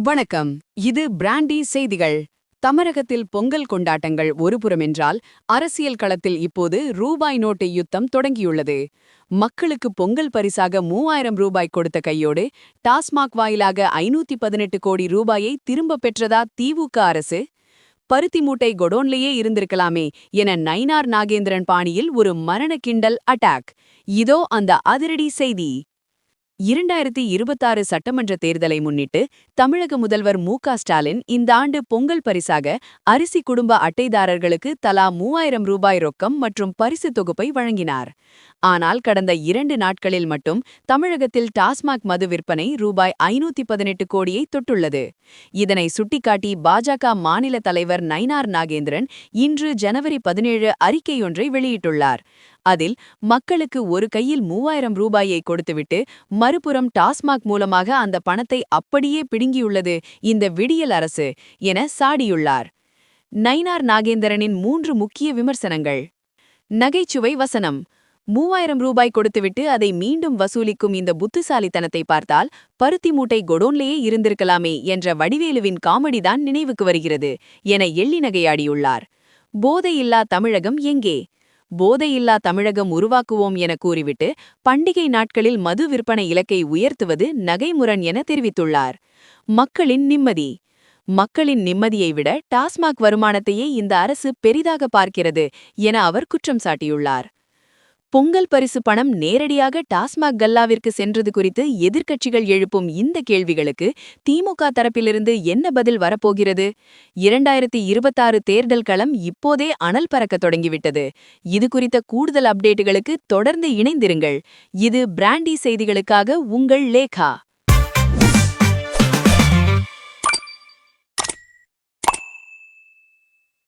வணக்கம். இது பிராண்டி செய்திகள். தமிழகத்தில் பொங்கல் கொண்டாட்டங்கள் ஒருபுறமென்றால், அரசியல் களத்தில் இப்போது ரூபாய் நோட்டு யுத்தம் தொடங்கியுள்ளது. மக்களுக்கு பொங்கல் பரிசாக 3000 ரூபாய் கொடுத்த கையோடு, டாஸ்மாக் வாயிலாக 518 கோடி ரூபாயை திரும்ப பெற்றதா திமுக அரசு? பருத்தி மூட்டை கொடோன்லேயே இருந்திருக்கலாமே என நயினார் நாகேந்திரன் பாணியில் ஒரு மரண கிண்டல் அட்டாக். இதோ அந்த அதிரடி செய்தி. 2026 சட்டமன்ற தேர்தலை முன்னிட்டு தமிழக முதல்வர் மு.க.ஸ்டாலின் இந்த ஆண்டு பொங்கல் பரிசாக அரிசி குடும்ப அட்டைதாரர்களுக்கு தலா 3000 ரூபாய் ரொக்கம் மற்றும் பரிசு தொகுப்பை வழங்கினார். ஆனால் கடந்த 2 நாட்களில் மட்டும் தமிழகத்தில் டாஸ்மாக் மது விற்பனை ரூபாய் 518 கோடியை தொட்டுள்ளது. இதனை சுட்டிக்காட்டி பாஜக மாநில தலைவர் நயினார் நாகேந்திரன் இன்று ஜனவரி 17 அறிக்கையொன்றை வெளியிட்டுள்ளார். அதில் மக்களுக்கு ஒரு கையில் 3000 ரூபாயை கொடுத்துவிட்டு மறுபுறம் டாஸ்மாக் மூலமாக அந்த பணத்தை அப்படியே பிடுங்கியுள்ளது இந்த விடியல் அரசு என சாடியுள்ளார். நயினார் நாகேந்திரனின் 3 முக்கிய விமர்சனங்கள். நகைச்சுவை வசனம். 3000 ரூபாய் கொடுத்துவிட்டு அதை மீண்டும் வசூலிக்கும் இந்த புத்திசாலித்தனத்தை பார்த்தால் பருத்தி மூட்டை கொடோன்லேயே இருந்திருக்கலாமே என்ற வடிவேலுவின் காமெடிதான் நினைவுக்கு வருகிறது என எள்ளி நகையாடியுள்ளார். போதையில்லா தமிழகம் எங்கே? போதையில்லா தமிழகம் உருவாக்குவோம் என கூறிவிட்டு பண்டிகை நாட்களில் மது விற்பனை இலக்கை உயர்த்துவது நகைமுரண் என தெரிவித்துள்ளார். மக்களின் நிம்மதி. மக்களின் நிம்மதியை விட டாஸ்மாக் வருமானத்தையே இந்த அரசு பெரிதாக பார்க்கிறது என அவர் குற்றம் சாட்டியுள்ளார். பொங்கல் பரிசு பணம் நேரடியாக டாஸ்மாக் கல்லாவிற்கு சென்றது குறித்து எதிர்க்கட்சிகள் எழுப்பும் இந்த கேள்விகளுக்கு திமுக தரப்பிலிருந்து என்ன பதில் வரப்போகிறது? 2026 தேர்தல் களம் இப்போதே அனல் பறக்க தொடங்கிவிட்டது. இது குறித்த கூடுதல் அப்டேட்டுகளுக்கு தொடர்ந்து இணைந்திருங்கள். இது பிராண்டி செய்திகளுக்காக உங்கள் லேகா.